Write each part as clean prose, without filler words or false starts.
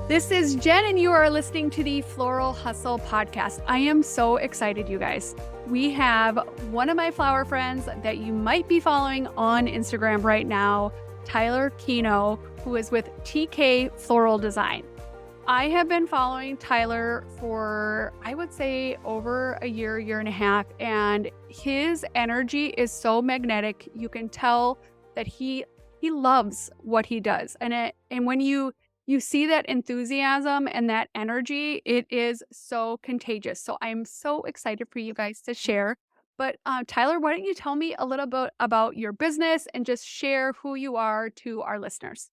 This is Jen, and you are listening to the Floral Hustle Podcast. I am so excited, you guys. We have one of my flower friends that you might be following on Instagram right now, Tyler Keno, who is with TK Floral Design. I have been following Tyler for, I would say, over a year and a half, and his energy is so magnetic. You can tell that he loves what he does. And when you see that enthusiasm and that energy, it is so contagious. So I'm so excited for you guys to share. But Tyler, why don't you tell me a little bit about your business and just share who you are to our listeners?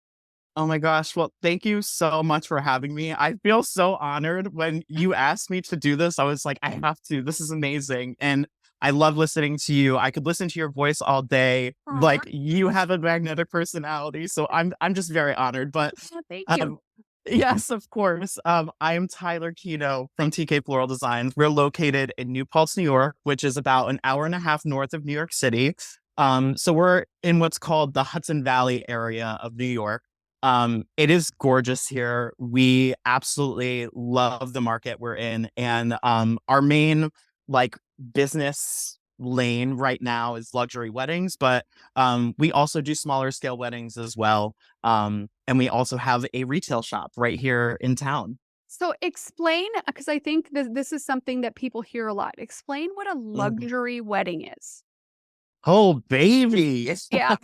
Oh my gosh. Well, thank you so much for having me. I feel so honored when you asked me to do this. I was like, I have to. This is amazing. And I love listening to you. I could listen to your voice all day. Aw, Like you have a magnetic personality. So I'm just very honored. But thank you. um yes, of course. I am Tyler Keno from TK Floral Designs. We're located in New Paltz, New York, which is about an hour and a half north of New York City. So we're in what's called the Hudson Valley area of New York. It is gorgeous here. We absolutely love the market we're in. And our main like business lane right now is luxury weddings, but we also do smaller scale weddings as well. And we also have a retail shop right here in town. So explain, because I think this is something that people hear a lot. Explain what a Mhm. luxury wedding is. Oh, baby. Yeah.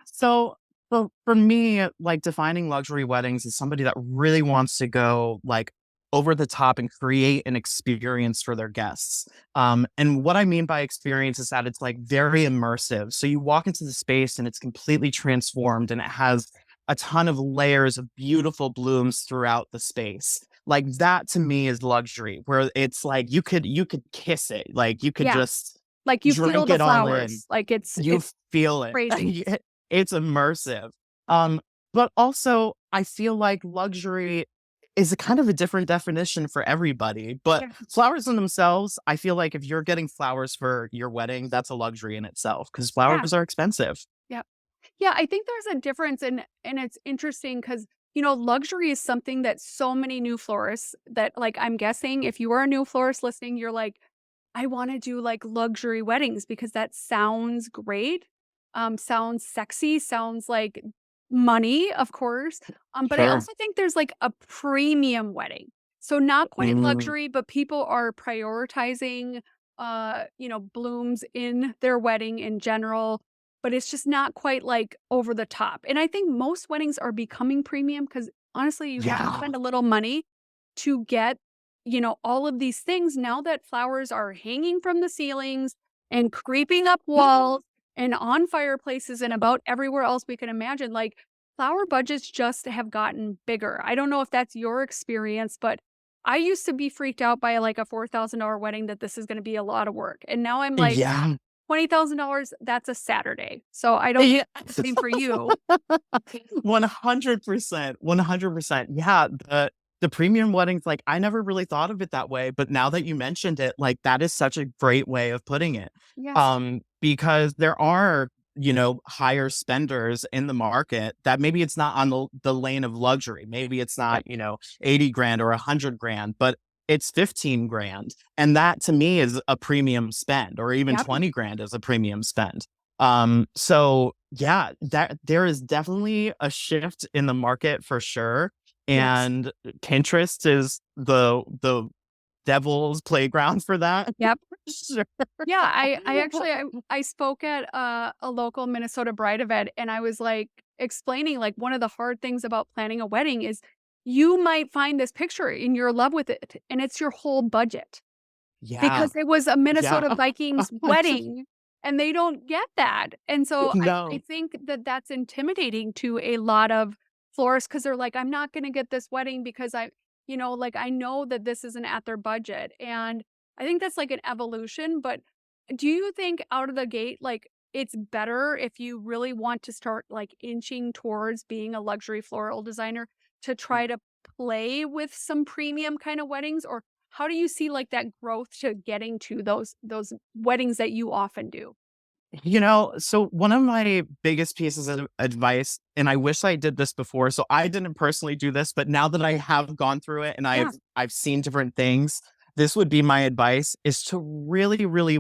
So for me, like defining luxury weddings is somebody that really wants to go like over the top and create an experience for their guests. And what I mean by experience is that it's like very immersive. So you walk into the space and it's completely transformed and it has a ton of layers of beautiful blooms throughout the space. Like that to me is luxury, where it's like you could kiss it. Like you could Yeah. just Like you feel drink the it all in. flowers. Like You it's feel it. crazy. It's immersive. Um, but also I feel like luxury is a kind of a different definition for everybody. But Yeah. flowers in themselves, I feel like if you're getting flowers for your wedding, that's a luxury in itself because Yeah. flowers are expensive. Yeah. Yeah, I think there's a difference, and it's interesting because luxury is something that so many new florists that, like, I'm guessing if you are a new florist listening, you're like, "I wanna do, like, luxury weddings," because that sounds great, sounds sexy, sounds like money, of course, but I Sure. also think there's, like, a premium wedding. So not quite Mm, luxury, but people are prioritizing, blooms in their wedding in general, but it's just not quite, like, over the top, and I think most weddings are becoming premium because honestly, you have to yeah. spend a little money to get, all of these things now that flowers are hanging from the ceilings and creeping up walls and on fireplaces and about everywhere else we can imagine, like, flower budgets just have gotten bigger. I don't know if that's your experience, but I used to be freaked out by, like, a $4,000 wedding that this is gonna be a lot of work, and now I'm like, Yeah. $20,000, that's a Saturday. So I don't Yeah. same for you. 100%, 100%. Yeah, the premium weddings, like, I never really thought of it that way, but now that you mentioned it, like, that is such a great way of putting it. Yes. Because there are, higher spenders in the market that maybe it's not on the lane of luxury. Maybe it's Yep. not, 80 grand or 100 grand, but it's 15 grand. And that to me is a premium spend, or even Yep. 20 grand is a premium spend. So yeah, that there is definitely a shift in the market for sure. Yes. And Pinterest is the devil's playground for that. Yep. Sure. Yeah, I actually I spoke at a local Minnesota bride event, and I was, like, explaining, like, one of the hard things about planning a wedding is you might find this picture and you're in love with it, and it's your whole budget Yeah. because it was a Yeah. Minnesota Vikings wedding, and they don't get that, and so I No. think that that's intimidating to a lot of florists because 'cause they're like, "I'm not gonna get this wedding because like, I know that this isn't at their budget," and I think that's, like, an evolution, but do you think out of the gate, like, it's better if you really want to start, like, inching towards being a luxury floral designer to try to play with some premium kinda weddings, or how do you see, like, that growth to getting to those weddings that you often do? So one of my biggest pieces of advice, and I wish I did this before, so I didn't personally do this, but now that I have gone through it and Yeah. I've seen different things, this would be my advice is to really, really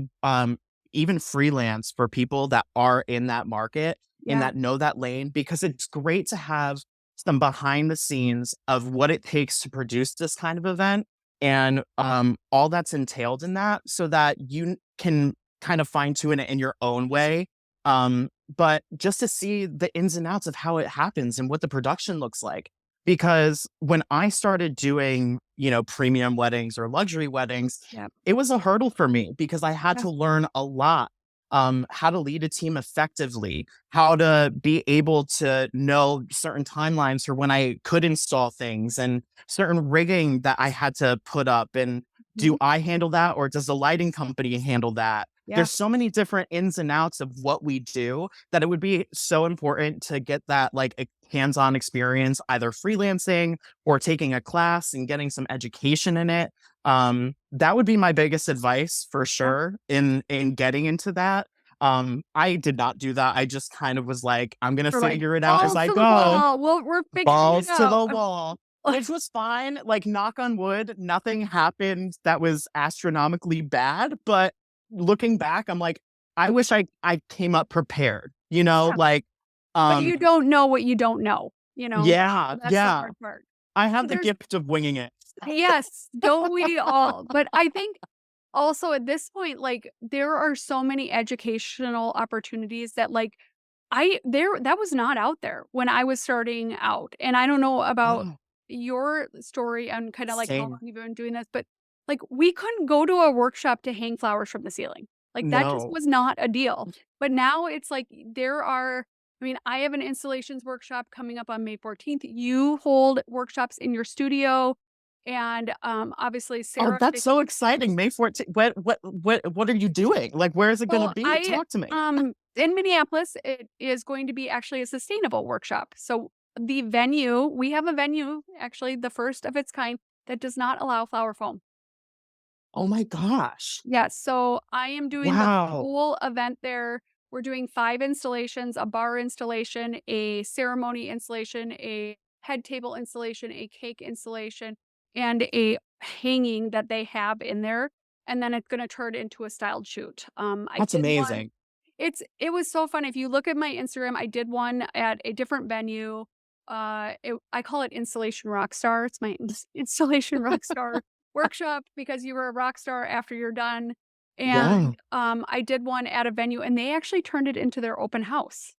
even freelance for people that are in that market and Yeah. that know that lane, because it's great to have some behind the scenes of what it takes to produce this kind of event and all that's entailed in that so that you can kind of fine tune it in your own way. But just to see the ins and outs of how it happens and what the production looks like. Because when I started doing, premium weddings or luxury weddings, Yeah. it was a hurdle for me because I had Yeah. to learn a lot. How to lead a team effectively, how to be able to know certain timelines for when I could install things and certain rigging that I had to put up. And do Mhm. I handle that or does the lighting company handle that? Yeah. There's so many different ins and outs of what we do that it would be so important to get that like a hands-on experience, either freelancing or taking a class and getting some education in it. That would be my biggest advice for Yeah. sure in getting into that. I did not do that. I just kind of was like, I'm gonna We're like, figure it out as balls I to the go, wall. Well, we're figuring it balls to out. the wall, which was fine. Like, knock on wood, nothing happened that was astronomically bad. But looking back, I'm like, I wish I came up prepared, Yeah. like, But um, you don't know what you don't know, yeah, That's the yeah. hard part. I So have the there's gift of winging it. yes, don't we all? But I think also at this point, like, there are so many educational opportunities that, like, I there that was not out there when I was starting out, and I don't know about Oh, your story and kinda, like, how long same. you've been doing this, but, like, we couldn't go to a workshop to hang flowers from the ceiling. Like, that just No. was not a deal. But now it's like there are I mean, I have an installations workshop coming up on May 14th. You hold workshops in your studio, and, obviously, Oh, Sarah that's so exciting. May 14th. What are you doing? Like, where is it gonna well, be? Talk to me. in Minneapolis, it is going to be actually a sustainable workshop. So we have a venue, actually the first of its kind, that does not allow flower foam. Oh my gosh. Yes, so I am doing the Wow. full event there. We're doing 5 installations, a bar installation, a ceremony installation, a head table installation, a cake installation, and a hanging that they have in there, and then it's gonna turn into a styled shoot. I That's did one amazing. it was so fun. If you look at my Instagram, I did one at a different venue. I call it Installation Rockstar. It's my Installation Rockstar workshop because you were a rock star after you're done. Yeah. And I did one at a venue, and they actually turned it into their open house.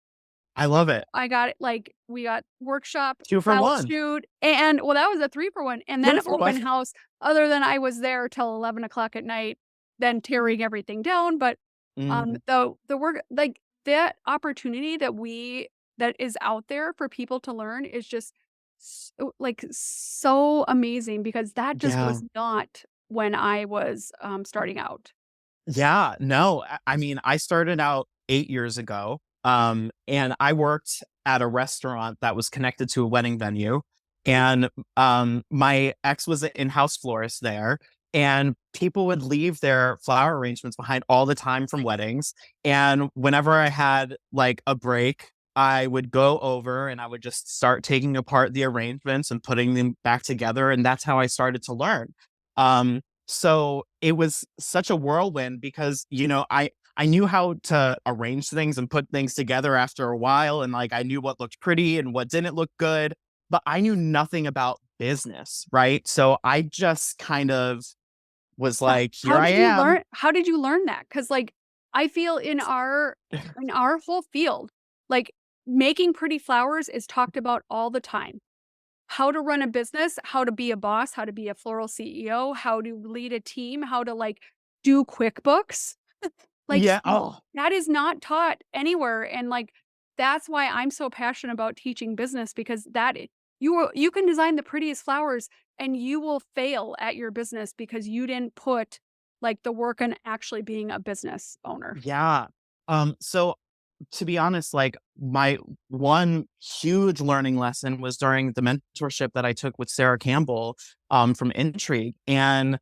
I love it. I got it like we got workshop, 2 for style 1. shoot, and well, that was a 3 for 1, and 3 then for 1. open house. Other than I was there till 11 o'clock at night, then tearing everything down. But Mhm. the work like, that opportunity that is out there for people to learn is just so amazing because that just Yeah. was not when I was, starting out. Yeah, no, I mean, I started out 8 years ago, and I worked at a restaurant that was connected to a wedding venue, and, my ex was an in-house florist there, and people would leave their flower arrangements behind all the time from weddings, and whenever I had, like, a break, I would go over and I would just start taking apart the arrangements and putting them back together, and that's how I started to learn. So it was such a whirlwind because, I knew how to arrange things and put things together after a while. And like, I knew what looked pretty and what didn't look good, but I knew nothing about business. Right. So I just kind of was Yeah. like, here I am. How did you learn that? Because like, I feel in our whole field, like, making pretty flowers is talked about all the time. How to run a business, how to be a boss, how to be a floral CEO, how to lead a team, how to, like, do QuickBooks. Like, Yeah. Oh, that is not taught anywhere, and, like, that's why I'm so passionate about teaching business because you can design the prettiest flowers, and you will fail at your business because you didn't put, like, the work on actually being a business owner. yeah. So to be honest, like my one huge learning lesson was during the mentorship that I took with Sarah Campbell from Intrigue. And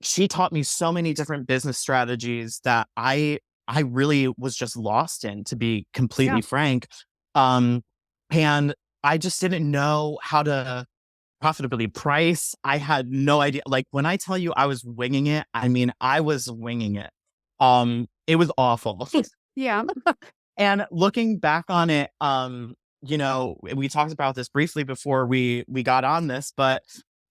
she taught me so many different business strategies that I I really was just lost in, to be Yeah. completely frank. Um, and I just didn't know how to profitably price. I had no idea. Like when I tell you I was winging it, I mean, I was winging it. It was awful. Yeah. And looking back on it, we talked about this briefly before we got on this, but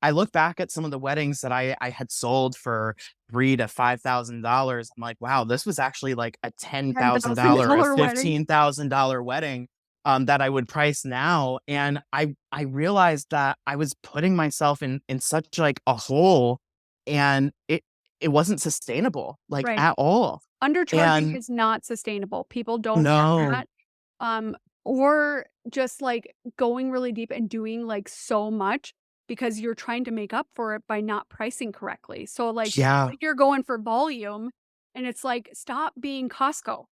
I look back at some of the weddings that I had sold for $3,000 to $5,000. I'm like, wow, this was actually like a $10,000 or $10,000 wedding. $15,000 wedding that I would price now. And I realized that I was putting myself in such like a hole, and it wasn't sustainable, like Right. at all. Undercharging And is not sustainable. People don't get no, that. Um, or just like going really deep and doing like so much because you're trying to make up for it by not pricing correctly. So like yeah, you're going for volume and it's like stop being Costco.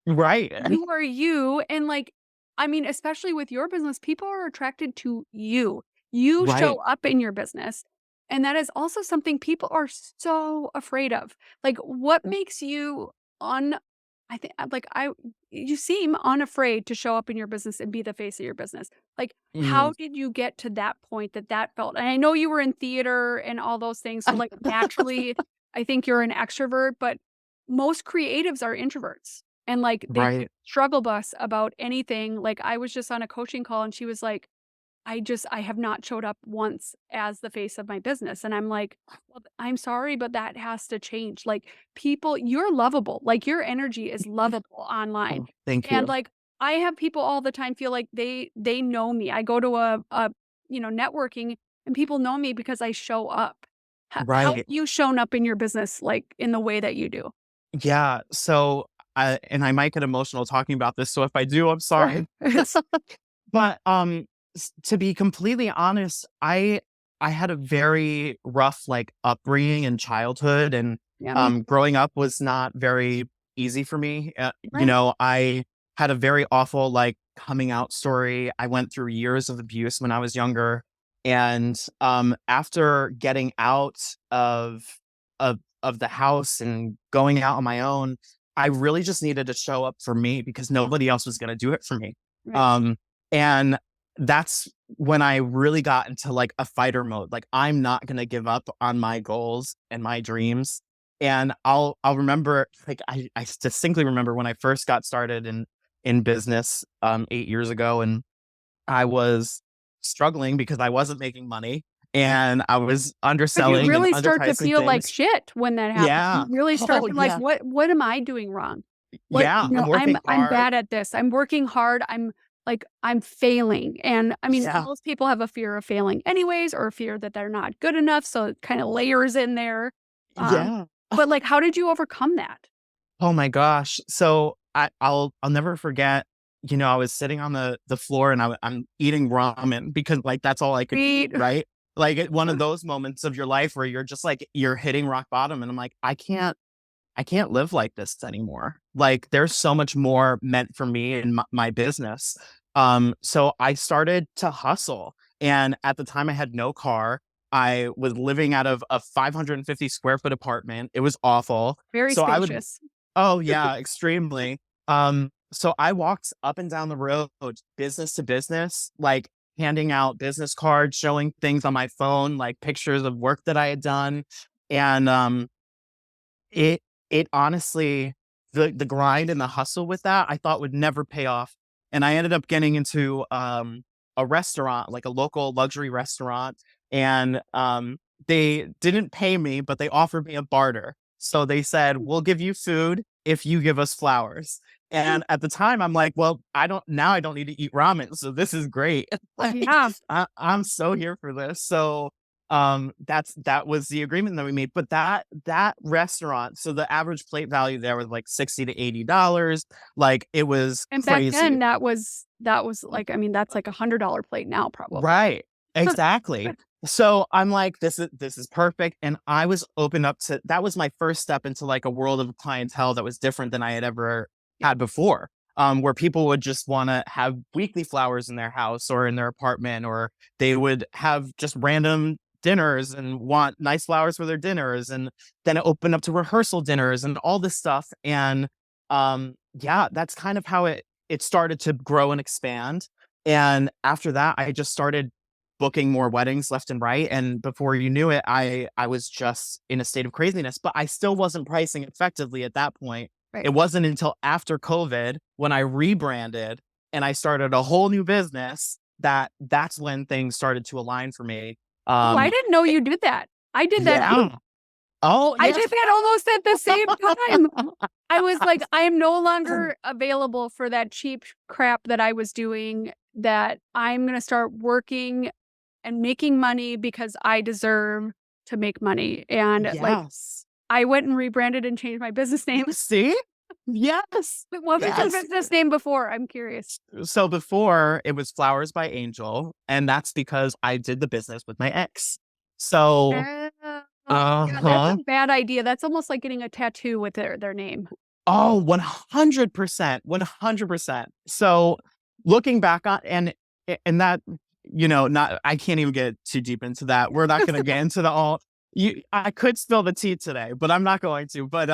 right, You are you, and like I mean, especially with your business, people are attracted to you. You right. show up in your business, and that is also something people are so afraid of. Like, what makes you un I think like I you seem unafraid to show up in your business and be the face of your business. Like, Mhm. how did you get to that point that felt and I know you were in theater and all those things, so, like, naturally, I think you're an extrovert, but most creatives are introverts. And, like, they Right. struggle bus about anything. Like, I was just on a coaching call and she was like, I have not showed up once as the face of my business." And I'm like, "Well, I'm sorry, but that has to change." Like, people you're lovable. Like, your energy is lovable online. Oh, thank And, you. like, I have people all the time feel like they know me. I go to networking and people know me because I show up. How have Right. you shown up in your business, like, in the way that you do? Yeah. So, I might get emotional talking about this. So if I do, I'm Sure. sorry. But to be completely honest, I had a very rough like upbringing in childhood, and Yeah, me growing up was not very easy for me. right. I had a very awful like coming out story. I went through years of abuse when I was younger, and after getting out of of the house and going out on my own, I really just needed to show up for me because nobody else was going to do it for me. Right. Um, and that's when I really got into like a fighter mode. Like I'm not going to give up on my goals and my dreams. And I'll remember like I distinctly remember when I first got started in business 8 years ago, and I was struggling because I wasn't making money and I was 'Cause you underselling and really start to underpricing feel like things. shit when that happens. You Yeah. really start Oh, to like, yeah. what am I doing wrong? What Yeah, you I'm know, working I'm hard. bad at this. I'm working hard. I'm failing. And I mean, Yeah. most people have a fear of failing anyways, or a fear that they're not good enough. So it kind of layers in there. Um, Yeah. but like, how did you overcome that? Oh my gosh. So I'll never forget, I was sitting on the floor and I'm eating ramen because like that's all I could eat, Read. right? Like one of those moments of your life where you're just like you're hitting rock bottom, and I'm like, I can't live like this anymore. Like there's so much more meant for me in my business. So I started to hustle. And at the time I had no car. I was living out of a 550 square foot apartment. It was awful. Very So I would spacious. Oh yeah, extremely. So I walked up and down the road, business to business, like handing out business cards, showing things on my phone, like pictures of work that I had done. And it it honestly, the grind and the hustle with that, I thought would never pay off, and I ended up getting into, a restaurant, like a local luxury restaurant, and, they didn't pay me, but they offered me a barter. So they said, "We'll give you food if you give us flowers." And at the time, I'm like, "Well, I don't need to eat ramen, so this is great." Like, Yeah. I'm so here for this. So that was the agreement that we made. But that restaurant, so the average plate value there was like $60 to $80. Like it was And back then, crazy. that was like, I mean, that's like $100 plate now, probably. Right. Exactly. So I'm like, this is perfect. And I was open up to that was my first step into like a world of clientele that was different than I had ever Yeah. had before. Where people would just want to have weekly flowers in their house or in their apartment, or they would have just random dinners and want nice flowers for their dinners. And then it opened up to rehearsal dinners and all this stuff. And yeah, that's kind of how it started to grow and expand. And after that, I just started booking more weddings left and right. And before you knew it, I was just in a state of craziness, but I still wasn't pricing effectively at that point. Right. It wasn't until after COVID when I rebranded and I started a whole new business that's when things started to align for me. Oh, I didn't know you did that. I did that too. Yeah. Oh, I yes. did that almost at the same time. I was like, I am no longer available for that cheap crap that I was doing, that I'm going to start working and making money because I deserve to make money. And like, Yes. I went and rebranded and changed my business name. See? Yes. What was your Yes. business name before? I'm curious. So before it was Flowers by Angel, and that's because I did the business with my ex. So, Yeah, that's uh-huh. a bad idea. That's almost like getting a tattoo with their name. Oh, 100%, 100%. So looking back on and that, not I can't even get too deep into that. We're not gonna get into the all I could spill the tea today, but I'm not going to. But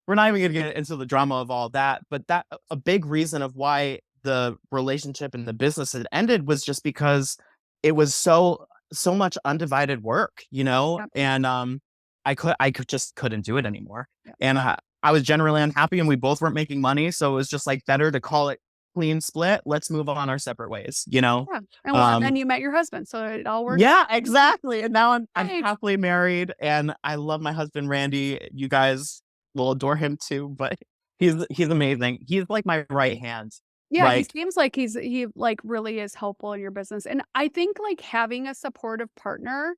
we're not even gonna get into the drama of all that. But that a big reason of why the relationship and the business had ended was just because it was so much undivided work, Yep. and I just couldn't do it anymore. Yep. And I was generally unhappy and we both weren't making money. So it was just like better to call it clean split. Let's move on our separate ways, Yeah. And then you met your husband, so it all worked. Yeah, exactly. And now I'm Right. happily married and I love my husband, Randy. You guys will adore him too, but he's amazing. He's like my right hand. Yeah, he Like, seems like he like really is helpful in your business. And I think like having a supportive partner,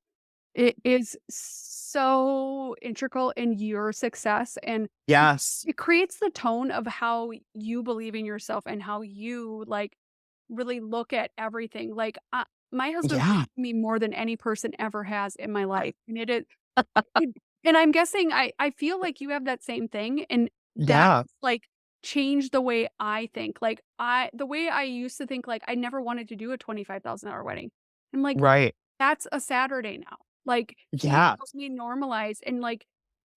it is so integral in your success, and yes. it creates the tone of how you believe in yourself and how you like really look at everything. Like my husband Yeah. believes in me more than any person ever has in my life, and and I'm guessing I feel like you have that same thing, and that Yeah. like changed the way I think. Like the way I used to think, like I never wanted to do a $25,000 wedding. I'm like, Right. that's a Saturday now. Like he Yeah. helps me normalize, and like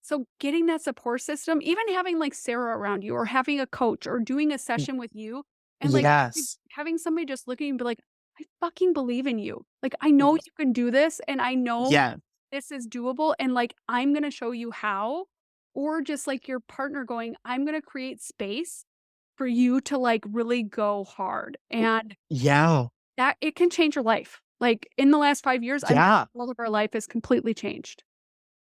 so getting that support system, even having like Sarah around you or having a coach or doing a session with you, and like Yes. having somebody just look at you and be like, I fucking believe in you. Like I know you can do this, and I know Yeah. this is doable, and like I'm gonna show you how. Or just like your partner going, I'm gonna create space for you to like really go hard. And Yeah. that it can change your life. Like in the last 5 years, I Yeah. all of our life has completely changed.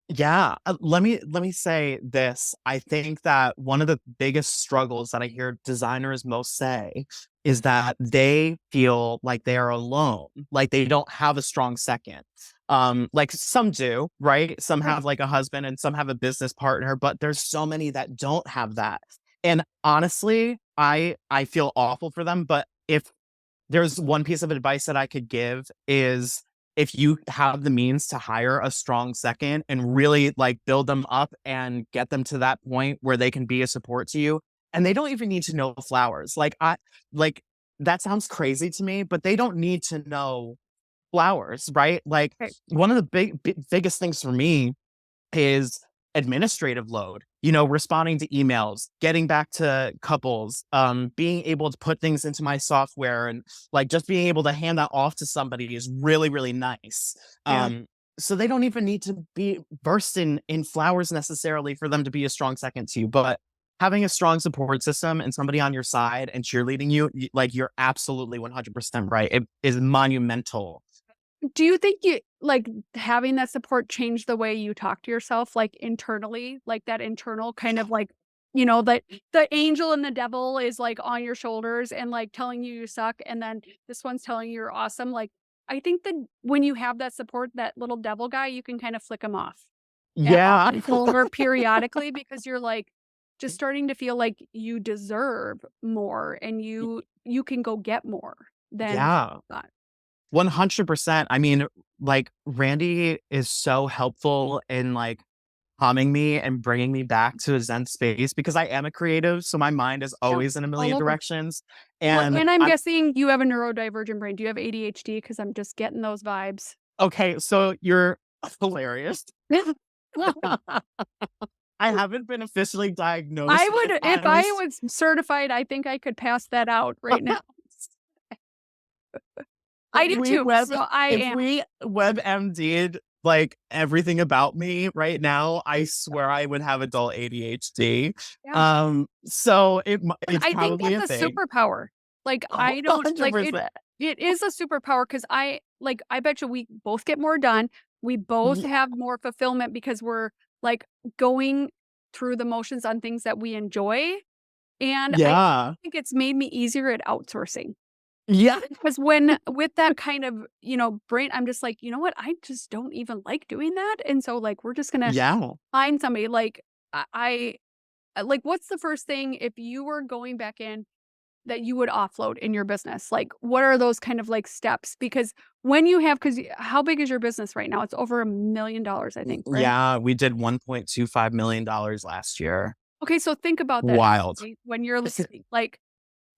Yeah, let me say this. I think that one of the biggest struggles that I hear designers most say is that they feel like they are alone, like they don't have a strong second. Like some do, right? Some Right. have like a husband and some have a business partner, but there's so many that don't have that. And honestly, I feel awful for them, but if there's one piece of advice that I could give is if you have the means to hire a strong second and really like build them up and get them to that point where they can be a support to you, and they don't even need to know flowers. Like that sounds crazy to me, but they don't need to know flowers, right? Like Right. one of the biggest things for me is administrative load, responding to emails, getting back to couples, being able to put things into my software and like just being able to hand that off to somebody is really, really nice. Yeah. So they don't even need to be versed in flowers necessarily for them to be a strong second to you, but having a strong support system and somebody on your side and cheerleading you, like you're absolutely 100% right. It is monumental. Do you think you like having that support changed the way you talk to yourself, like internally, like that internal kind of like, that the angel and the devil is like on your shoulders and like telling you suck, and then this one's telling you you're awesome. Like, I think that when you have that support, that little devil guy, you can kind of flick him off and Yeah. over periodically, because you're like just starting to feel like you deserve more, and you can go get more than Yeah. that. 100%. I mean, like Randy is so helpful in like calming me and bringing me back to a zen space because I am a creative, so my mind is Yeah, always in a all million over. directions. Well, And and I'm I'm guessing you have a neurodivergent brain. Do you have ADHD? Because I'm just getting those vibes. okay, so you're hilarious. I haven't been officially I diagnosed would, if I as was certified, I think I could pass that out right now. I do too. So I if am. we WebMD'd like everything about me right now, I swear I would have adult ADHD. Yeah. So And it's I think probably a that's a thing. superpower. Like, Oh, I don't like it. 100%. It is a superpower because I bet you we both get more done. We both Yeah. have more fulfillment because we're like going through the motions on things that we enjoy. And I Yeah. think it's made me easier at outsourcing. Yeah. Because when with that kind of, brain, I'm just like, you know what? I just don't even like doing that. And so like we're just gonna Yeah. find somebody like like what's the first thing if you were going back in that you would offload in your business? Like what are those kind of like steps? Because when you have because how big is your business right now? It's over $1 million, I think, right? Yeah. We did $1.25 million last year. Okay, so think about that Wild. right, when you're listening. Like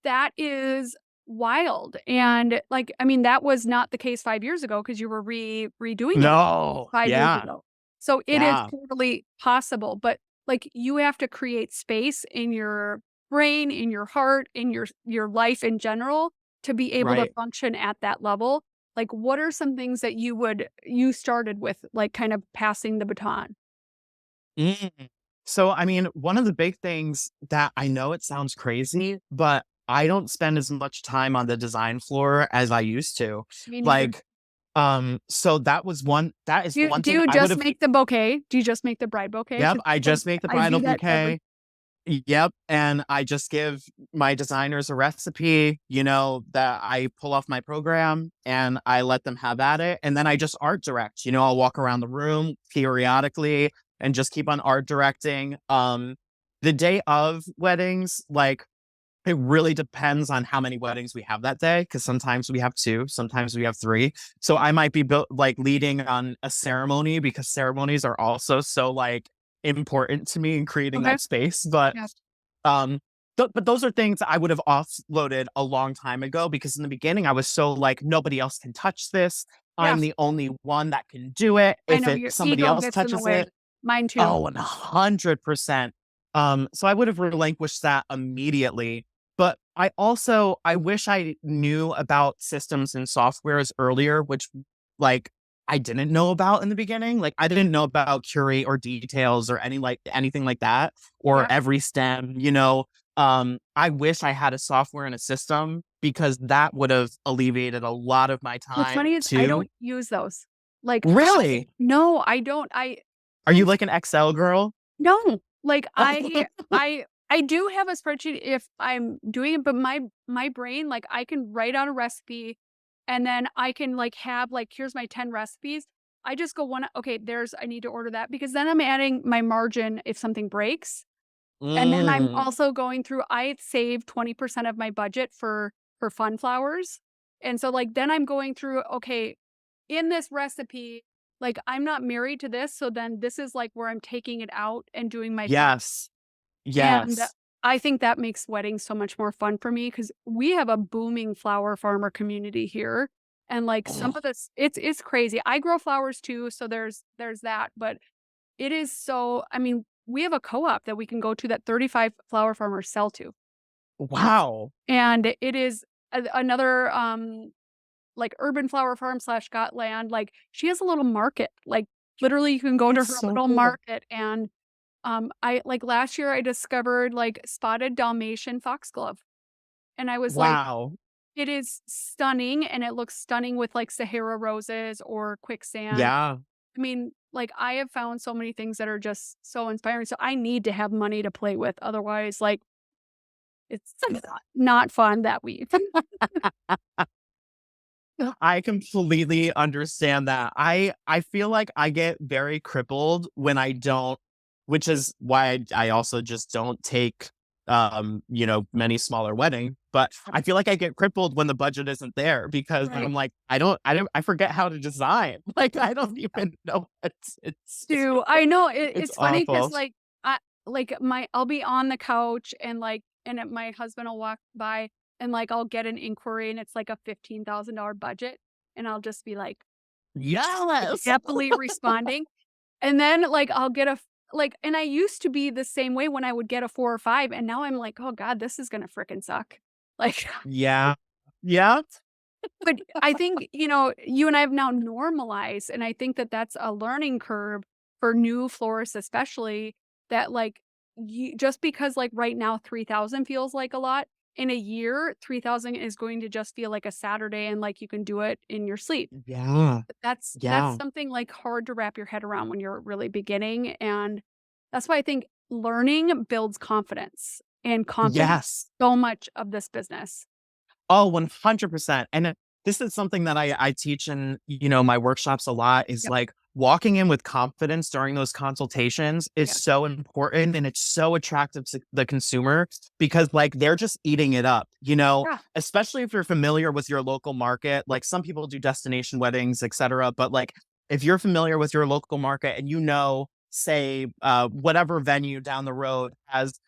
that is wild. And like, I mean, that was not the case 5 years ago because you were redoing it No. 5 years Yeah. ago. So it is Yeah. totally possible, but like you have to create space in your brain, in your heart, in your life in general to be able to Right. function at that level. Like what are some things that you started with like kind of passing the baton? Mm. So, I mean, one of the big things that I know it sounds crazy, but I don't spend as much time on the design floor as I used to. Me neither. Like, so that is one Do thing you I would just have, make the bouquet? Do you just make the bride bouquet? yep, 'Cause I just make the I do bridal that every bouquet. Yep. And I just give my designers a recipe, that I pull off my program and I let them have at it. And then I just art direct, I'll walk around the room periodically and just keep on art directing. The day of weddings, like it really depends on how many weddings we have that day. Cause sometimes we have two, sometimes we have three. So I might be built like leading on a ceremony because ceremonies are also so like important to me in creating Okay. that space. But Yes. um, but those are things I would have offloaded a long time ago because in the beginning I was so like nobody else can touch this. I'm Yes. the only one that can do it. I If know it your somebody ego else gets in the touches way. it, Mine too. oh, 100%. So I would have relinquished that immediately. But I wish I knew about systems and softwares earlier, which like I didn't know about in the beginning. Like I didn't know about Curate or Details or anything like that or Yeah. Every STEM. I wish I had a software and a system because that would have alleviated a lot of my What's time funny is I too. don't use those. Like, Really? no, I don't. Are you like an Excel girl? No. Like, I do have a spreadsheet if I'm doing it, but my brain, like, I can write out a recipe, and then I can, like, have, like, here's my 10 recipes. I just go one okay, I need to order that because then I'm adding my margin if something breaks. And then I'm Mm, also going through I save 20% of my budget for fun flowers. And so, like, then I'm going through, okay, in this recipe, like, I'm not married to this, so then this is, like, where I'm taking it out and doing my fun. yes. And Yes. I think that makes weddings so much more fun for me because we have a booming flower farmer community here. And, like, some Oh, of this it's crazy. I grow flowers too, so there's that, but it is so I mean, we have a co-op that we can go to that 35 flower farmers sell to, wow. and it is another, like, urban flower farm slash got land, like, she has a little market, like, literally, you can go to That's her so little cool. market, and, I like, last year, I discovered, like, spotted Dalmatian foxglove, and I was like, Wow. "It is stunning," and it looks stunning with, like, Sahara roses or quicksand. Yeah. I mean, like, I have found so many things that are just so inspiring, so I need to have money to play with, otherwise, like, it's not fun that week. I completely understand that. I feel like I get very crippled when I don't, which is why I also just don't take many smaller wedding, but I feel like I get crippled when the budget isn't there because Right. I'm like I forget how to design. Like I don't even know I know, it's it's funny because awful. like, I'll be on the couch and, like my husband will walk by and, like, I'll get an inquiry and it's like a $15,000 budget, and I'll just be like Yes. happily responding. And then, like, I'll get like, and I used to be the same way when I would get a 4 or 5, and now I'm like, "Oh god, this is gonna fricking suck." Like, Yeah. Yeah. but I think, you and I have now normalized, and I think that that's a learning curve for new florists especially, that, like, you just because, like, right now 3,000 feels like a lot, in a year, 3,000 is going to just feel like a Saturday and, like, you can do it in your sleep. Yeah. But that's Yeah. something, like, hard to wrap your head around when you're really beginning, and that's why I think learning builds confidence, and confidence Yes. so much of this business. Oh, 100%. And this is something that I teach in, my workshops a lot is Yep. like walking in with confidence during those consultations is Yeah. so important and it's so attractive to the consumer because like they're just eating it up, Yeah. especially if you're familiar with your local market. Like some people do destination weddings, etc. But like if you're familiar with your local market and say whatever venue down the road has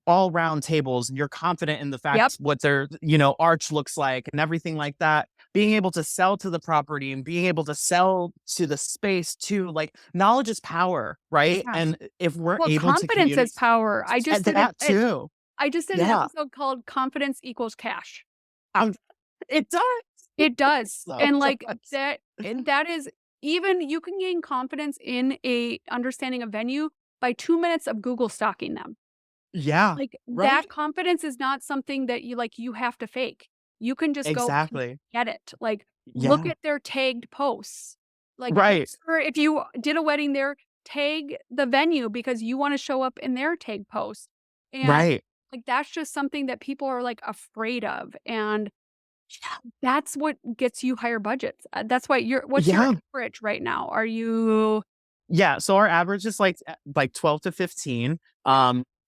all round tables and you're confident in the Yep. fact what their, arch looks like and everything like that, being able to sell to the property and being able to sell to the space too, like knowledge is power, right? Yes. And if we're Well, able to confidence is communicate power. that too. I just did an Yeah. episode called "Confidence Equals Cash." Um, it does. It does, So and, like, does. that is, even you can gain confidence in a understanding of venue by 2 minutes of Google stalking them. Yeah. Like, that Right. confidence is not something that you have to fake. You can just go and Exactly. get it. Like, look Yeah. at their tagged posts. Like, make Right. sure if you did a wedding there, tag the venue because you wanna show up in their tag post. And, Right. like, that's just something that people are, like, afraid of, and Yeah. that's what gets you higher budgets. That's why what's your Yeah. average right now? Are you Yeah, so our average is like 12 to 15.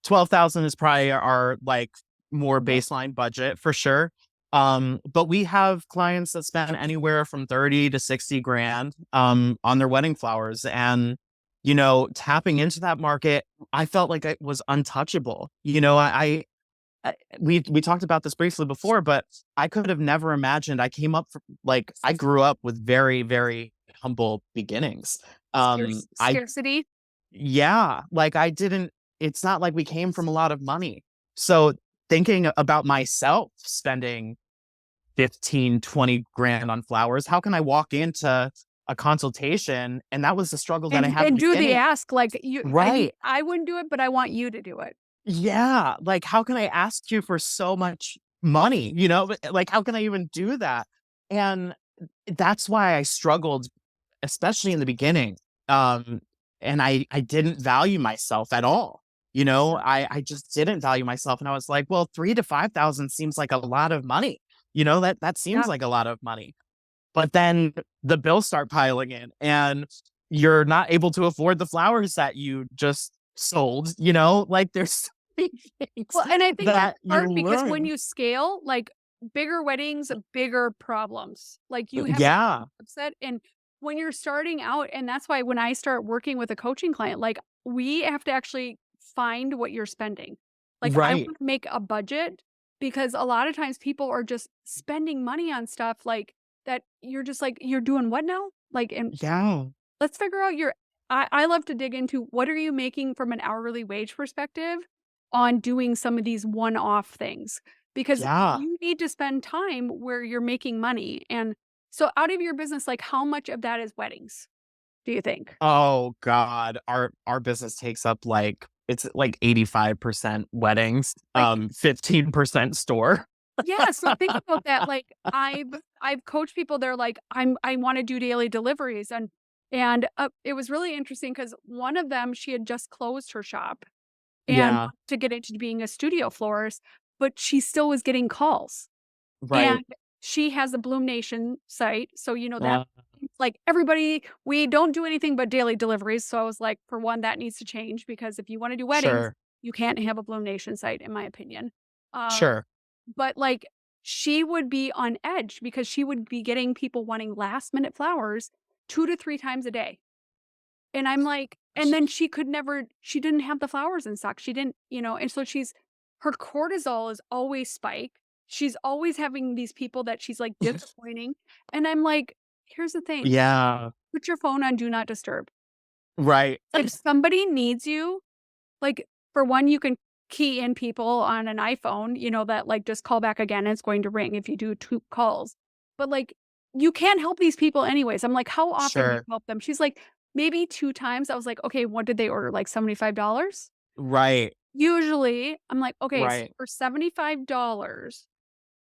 12,000 is probably our like more Okay. baseline budget for sure. But we have clients that spend anywhere from 30 to 60 grand on their wedding flowers. And, tapping into that market, I felt like it was untouchable. We talked about this briefly before, but I could have never imagined. I grew up with very, very humble beginnings. I scarcity? Yeah, like I didn't it's not like we came from a lot of money. So thinking about myself spending 15, 20 grand on flowers, how can I walk into a consultation? And that was the struggle that I had at And the do the beginning. ask, like, Right. I wouldn't do it, but I want you to do it. Yeah. Like, how can I ask you for so much money? Like, how can I even do that? And that's why I struggled, especially in the beginning. Um, and I didn't value myself at all. I just didn't value myself. And I was like, well, 3 to 5,000 seems like a lot of money. That seems Yeah. like a lot of money. But then the bills start piling in and you're not able to afford the flowers that you just sold, like there's so many things Well, and I think that's that you hard because when learn. you scale, like, bigger weddings, bigger problems. Like, you have a Yeah. upset, and when you're starting out, and that's why when I start working with a coaching client, like, we have to actually find what you're spending. Like, I Right. wanna make a budget because a lot of times people are just spending money on stuff, like, that you're just like, "You're doing what now?" Like, and Yeah. let's figure out your I love to dig into what are you making from an hourly wage perspective on doing some of these one-off things, because Yeah. you need to spend time where you're making money, and so out of your business, like, how much of that is weddings, do you think? Oh god. Our business takes up it's like 85% weddings, Like, 15% store. yeah, so think about that, like, I've coached people, they're like, I wanna do daily deliveries," and it was really interesting because one of them, she had just closed her shop and Yeah. to get into being a studio florist, but she still was getting calls. And Right. she has a Bloom Nation site, so you know that, Uh, like, everybody, we don't do anything but daily deliveries, so I was like, for one, that needs to change because if you wanna do weddings, sure. you can't have a Bloom Nation site, in my opinion. Uh, Sure. but, like, she would be on edge because she would be getting people wanting last minute flowers 2 to 3 times a day. And I'm like, and then she didn't have the flowers in stock. She didn't, and so her cortisol is always spiked. She's always having these people that she's, like, disappointing. And I'm like, here's the thing, Yeah. put your phone on do not disturb. Right. If somebody needs you, like, for one, you can key in people on an iPhone, that, like, just call back again, and it's going to ring if you do 2 calls. But, like, you can't help these people anyways. I'm like, "How often do you Sure. help them?" She's like, "Maybe 2 times." I was like, "Okay, what did they order, like, $75?" Right. Usually, I'm like, "Okay, so Right. for $75,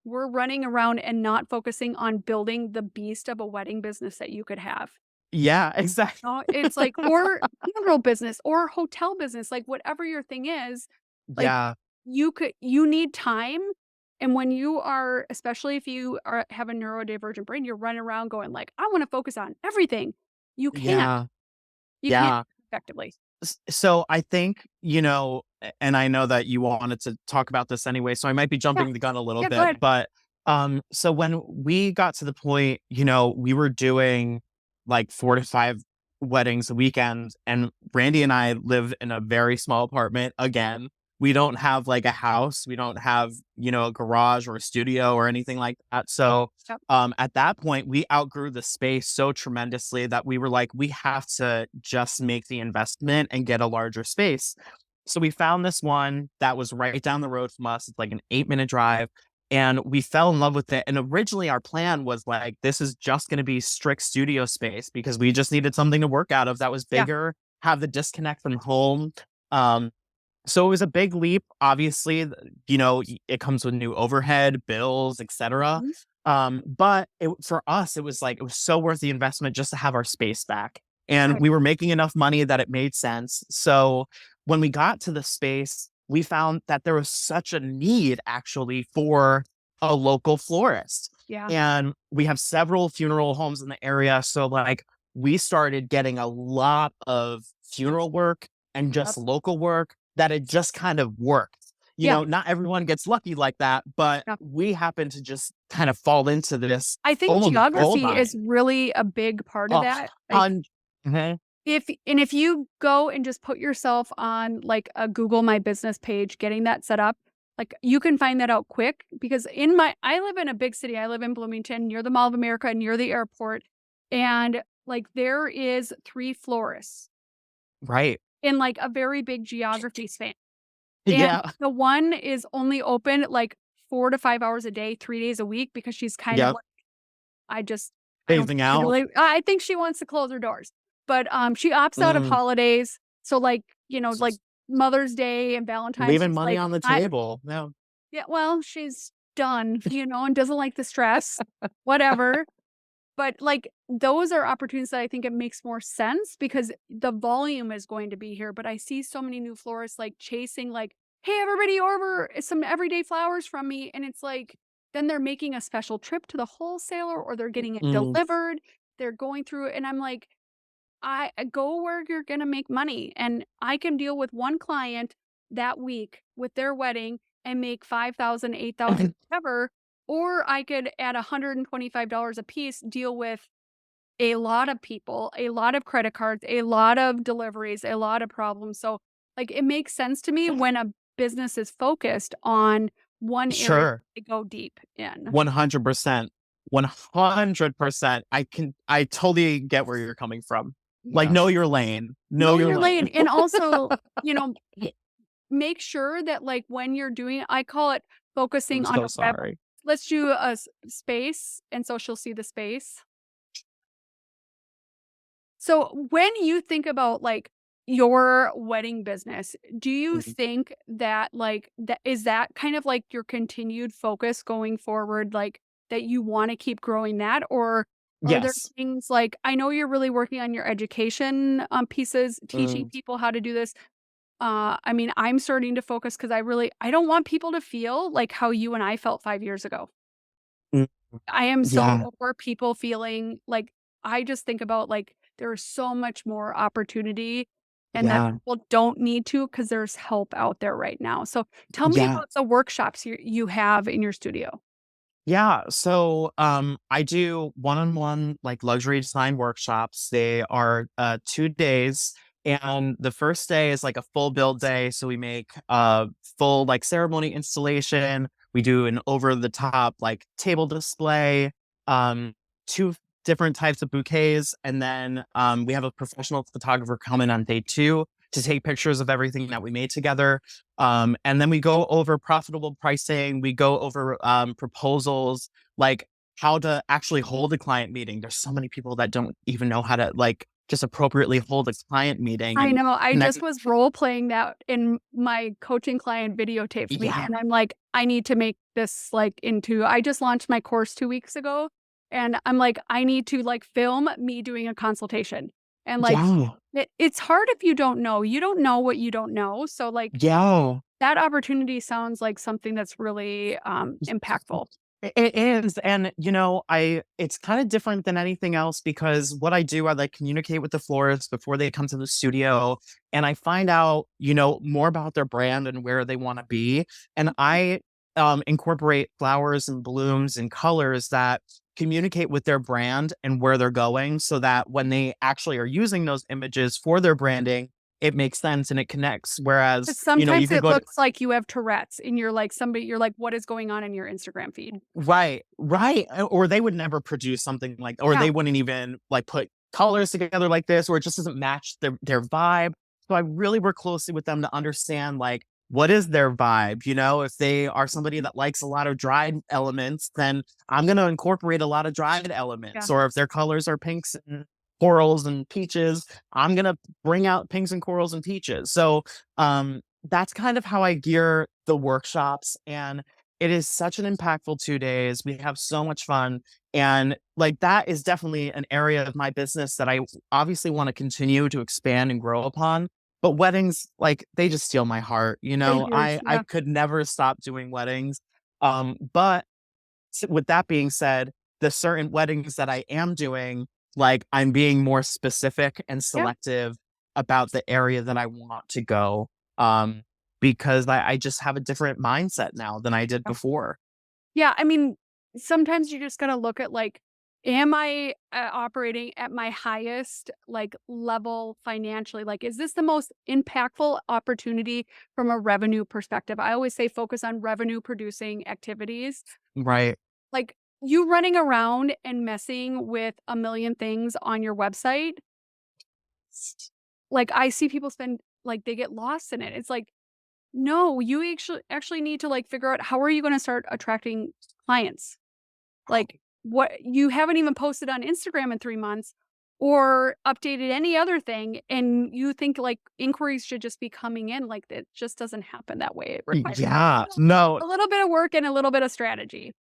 we're running around and not focusing on building the beast of a wedding business that you could have." Yeah, exactly. It's like or funeral business or hotel business, like, whatever your thing is, like, Yeah. you need time, and when you are especially if you have a neurodivergent brain, you're running around going like, "I wanna focus on everything." You can't. Yeah. You can't Yeah. effectively. So I think, and I know that you wanted to talk about this anyway, so I might be Yeah. jumping the gun a little Yeah, go bit, ahead. but so when we got to the point, we were doing like 4 to 5 weddings a weekend, and Randy and I live in a very small apartment. Again, we don't have like a house, we don't have, a garage or a studio or anything like that. So Yep. at that point, we outgrew the space so tremendously that we were like, we have to just make the investment and get a larger space. So we found this one that was right down the road from us. It's like an 8-minute drive. And we fell in love with it. And originally, our plan was like, this is just going to be strict studio space because we just needed something to work out of that was Yeah. bigger, have the disconnect from home. Um, so it was a big leap. Obviously, it comes with new overhead, bills, etc. Mhm. But for us, it was like it was so worth the investment just to have our space back, and Right. we were making enough money that it made sense. So when we got to the space, we found that there was such a need actually for a local florist, Yeah. and we have several funeral homes in the area. So like we started getting a lot of funeral work and just Yep. local work that it just kind of worked. Yeah. Not everyone gets lucky like that, but Yeah. we happen to just kind of fall into this I think almost gold geography is mine. really a big part of A that. Like, hun Mhm. if you go and just put yourself on, like, a Google My Business page, getting that set up, like, you can find that out quick because I live in a big city, I live in Bloomington, near the Mall of America, near the airport, and, like, there is 3 florists Right. in, like, a very big geography span, and Yeah. the one is only open, like, 4 to 5 hours a day, 3 days a week because she's kind of Yep. like, I just I don't Phasing think out. really I think she wants to close her doors, but, she opts out of Mm. holidays, so, like, like, Mother's Day and Valentine's, Leaving she's money like, on the "I" table. No. yeah, well, she's done, and doesn't like the stress, whatever, but, like, those are opportunities that I think it makes more sense because the volume is going to be here, but I see so many new florists, like, chasing, like, "Hey, everybody order some everyday flowers from me," and it's like, then they're making a special trip to the wholesaler or they're getting it Mm. delivered, they're going through it, and I'm like, I go where you're gonna make money, and I can deal with 1 client that week with their wedding and make 5,000, 8,000, whatever, or I could, at $125 a piece, deal with a lot of people, a lot of credit cards, a lot of deliveries, a lot of problems, so, like, it makes sense to me when a business is focused on one area Sure. to go deep in. 100%. 100%. I totally get where you're coming from. Like, Yeah. know your lane. Know Know your your lane, lane. and also, you know make sure that, like, when you're doing I call it I'm focusing on so a web sorry. let's do a space, and so she'll see the space. So, when you think about, like, your wedding business, do you Mhm. think that, like, that is that kind of, like, your continued focus going forward, like, that you wanna keep growing that? Or are there Yes. things like I know you're really working on your education, pieces, teaching Mm. people how to do this. I mean, I'm starting to focus because I don't want people to feel like how you and I felt 5 years ago. Mm. I am so Yeah. over people feeling like I just think about, like, there is so much more opportunity and that Yeah. people don't need to because there's help out there right now. So, tell me Yeah. about the workshops you have in your studio. Yeah. So I do one-on-one like luxury design workshops. They are 2 days. And the first day is like a full build day. So we make a full like ceremony installation. We do an over the top like table display. Um, two different types of bouquets. And then we have a professional photographer coming on day 2 to take pictures of everything that we made together. And then we go over profitable pricing. We go over proposals, like how to actually hold a client meeting. There's so many people that don't even know how to like just appropriately hold a client meeting. I And know. I connect. just was role playing that in my coaching client videotaped me. Yeah. And I'm like, I need to make this like into, I just launched my course 2 weeks ago. And I'm like, I need to like film me doing a consultation. And like, Yeah. it's hard if you don't know. You don't know what you don't know. So like Yeah. that opportunity sounds like something that's really impactful. It is. And, it's kind of different than anything else because what I do, I like communicate with the florists before they come to the studio and I find out, more about their brand and where they want to be. And I incorporate flowers and blooms and colors that communicate with their brand and where they're going so that when they actually are using those images for their branding, it makes sense and it connects. Whereas, 'Cause you sometimes could it go to, looks like you have Tourette's and you're like you're like, what is going on in your Instagram feed? right, right. Or they would never produce something like, or Yeah. they wouldn't even like put colors together like this, or it just doesn't match their vibe. So I really work closely with them to understand like what is their vibe. If they are somebody that likes a lot of dried elements, then I'm gonna incorporate a lot of dried Yeah. elements. Or if their colors are pinks and corals and peaches, I'm gonna bring out pinks and corals and peaches. So that's kind of how I gear the workshops. And it is such an impactful 2 days. We have so much fun. And like that is definitely an area of my business that I obviously want to continue to expand and grow upon. But weddings, like they just steal my heart. They do. I Yeah. could never stop doing weddings. But with that being said, the certain weddings that I am doing, like I'm being more specific and Yeah. selective about the area that I want to go. Because I just have a different mindset now than I did before. Yeah, I mean, sometimes you just gotta look at like, am I operating at my highest like level financially? Like, is this the most impactful opportunity from a revenue perspective? I always say focus on revenue producing activities. Right. Like you running around and messing with a million things on your website. Like I see people spend like they get lost in it. It's like, no, you actually need to like figure out how are you going to start attracting clients? Like what you haven't even posted on Instagram in 3 months or updated any other thing and you think like inquiries should just be coming in like it just doesn't happen that way. It requires Yeah. No, a little bit of work and a little bit of strategy.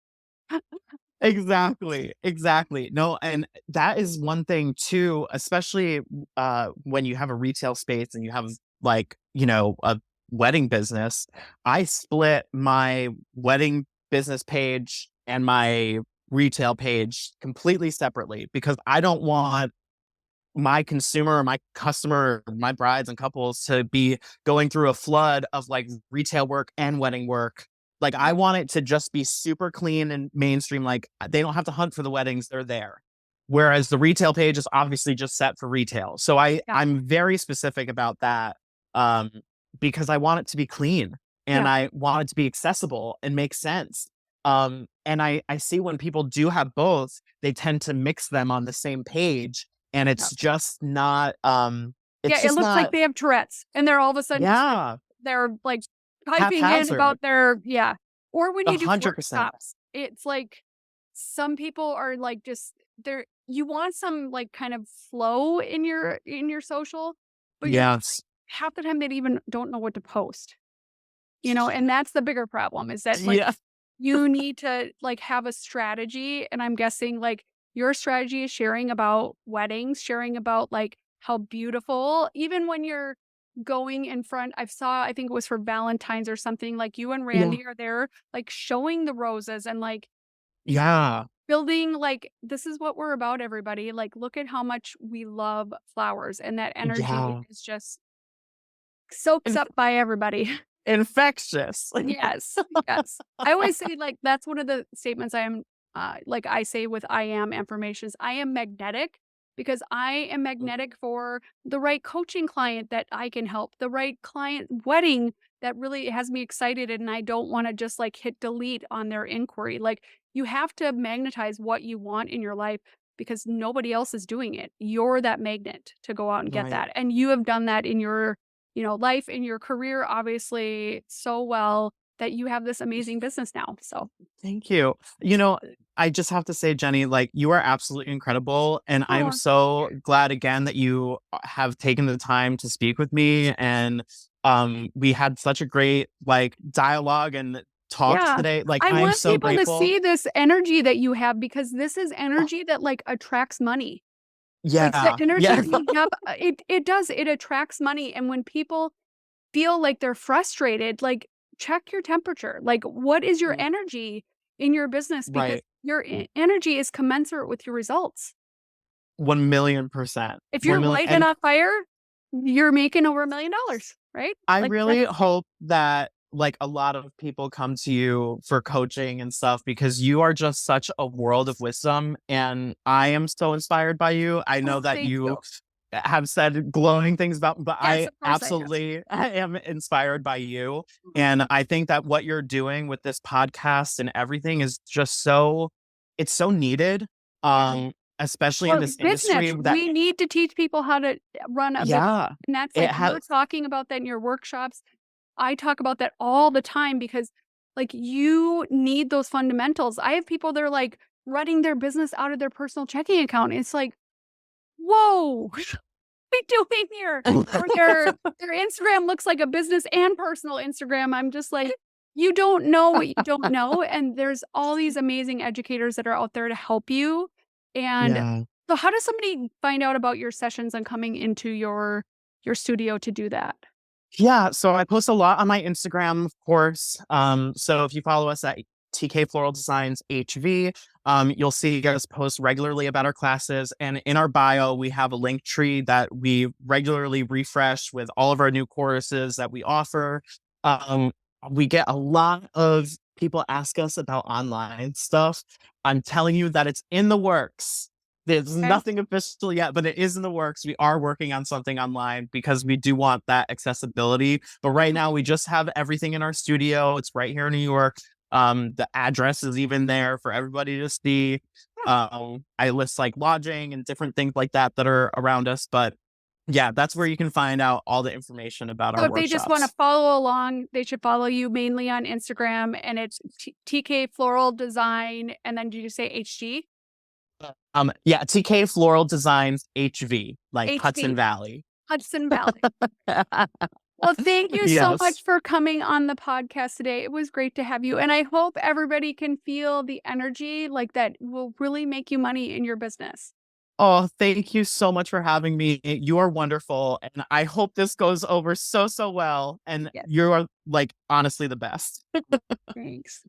exactly. Exactly. No, and that is one thing too, especially when you have a retail space and you have like, a wedding business. I split my wedding business page and my retail page completely separately because I don't want my consumer, my customer, my brides and couples to be going through a flood of like retail work and wedding work. Like I want it to just be super clean and mainstream. Like they don't have to hunt for the weddings, they're there. Whereas the retail page is obviously just set for retail. So Yeah. I'm very specific about that um, because I want it to be clean and Yeah. I want it to be accessible and make sense. And I see when people do have both, they tend to mix them on the same page and Yeah. it's Yeah, it just looks like not, they have Tourette's and they're all of a sudden just like yeah, they're like typing in haphazard. about their yeah. Or when you do 100%. workshops, it's like some people are like just they're you want some like kind of flow in your social, but you're Yes. half the time they even don't know what to post. And that's the bigger problem is that like Yeah. you need to like have a strategy and I'm guessing like your strategy is sharing about weddings, sharing about like how beautiful even when you're going in front I think it was for Valentine's or something like you and Yeah. Randy are there like showing the roses and like Yeah. building like this is what we're about everybody like look at how much we love flowers and that energy Yeah. is just soaks Inf up by everybody. infectious. Yes, yes. I always say, like, that's one of the statements I am, like I say with I am affirmations, I am magnetic because I am magnetic for the right coaching client that I can help, the right client wedding that really has me excited and I don't want to just like hit delete on their inquiry. Like you have to magnetize what you want in your life because nobody else is doing it. You're that magnet to go out and get Right. that. And you have done that in your, life, in your career, obviously so well that you have this amazing business now. So Thank you. I just have to say, Jeni, like you are absolutely incredible. And I'm oh, so glad again that you have taken the time to speak with me. And we had such a great like dialogue and talk yeah. today. Like I I'm want so people to grateful. see this energy that you have because this is energy that like attracts money. Like the Yeah. energy Yeah. that you have, it does, it attracts money. And when people feel like they're frustrated, like check your temperature. Like what is your energy in your business? Because Right. your energy is commensurate with your results. 1,000,000%. If you're 1,000,000. lighting And on fire, you're making over $1 million, right? I Like really that's hope that like a lot of people come to you for coaching and stuff because you are just such a world of wisdom and I am so inspired by you. I know oh, that thank you. you have said glowing things about, but Yes, I of course I have. absolutely am inspired by you. And I think that what you're doing with this podcast and everything is just it's so needed. Yeah. Especially in Well, this business, industry that we need to teach people how to run a business. yeah, And that's it like you're has talking about that in your workshops. I talk about that all the time because like you need those fundamentals. I have people that are like running their business out of their personal checking account. It's like, whoa, what are we doing here? Or their Instagram looks like a business and personal Instagram. I'm just like, you don't know what you don't know. And there's all these amazing educators that are out there to help you. And yeah. so how does somebody find out about your sessions and coming into your studio to do that? Yeah, so I post a lot on my Instagram, of course. So if you follow us at TK Floral Designs HV, you'll see us post regularly about our classes. And in our bio, we have a link tree that we regularly refresh with all of our new courses that we offer. Um, we get a lot of people ask us about online stuff. I'm telling you that it's in the works. There's Okay. nothing official yet, but it is in the works. We are working on something online because we do want that accessibility. But right now, we just have everything in our studio. It's right here in New York. The address is even there for everybody to see. I list like lodging and different things like that are around us. But yeah, that's where you can find out all the information about So our if they just wanna workshops. follow along, they should follow you mainly on Instagram, and it's TK Floral Design, and then did you say HG? Yeah, TK Floral Designs HV, like Hudson HV, Valley. Hudson Valley. Well, thank you so Yes. much for coming on the podcast today. It was great to have you, and I hope everybody can feel the energy like that will really make you money in your business. Oh, thank you so much for having me. You are wonderful. And I hope this goes over so, so well. And Yes, you're like honestly the best. thanks.